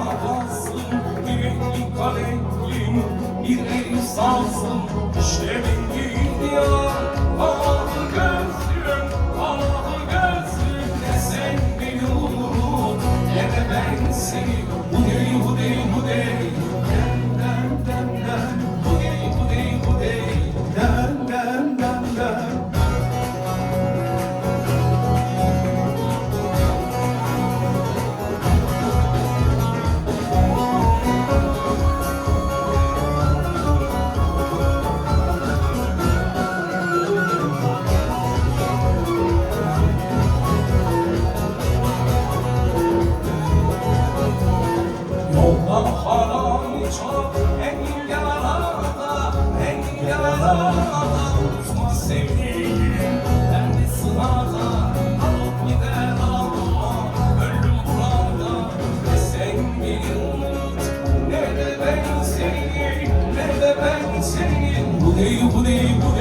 kafasın, yürekli kalemlim, bir el sazım, işte ben gidiyor. Mavi gözlüm, mavi gözlüm, ne sen beni unut, ne de ben seni. Bu değil, bu değil, dem dem dem, bu değil, dem dem dem. Yoldan haram çok, en yalanada, en yalanada. Unutma sevdiğim, ben de sınavda, alıp gider alma, ölüm burada. Ne sen beni unut, ne de ben seni, ne de ben seni. Bu değil, bu değil, bu değil.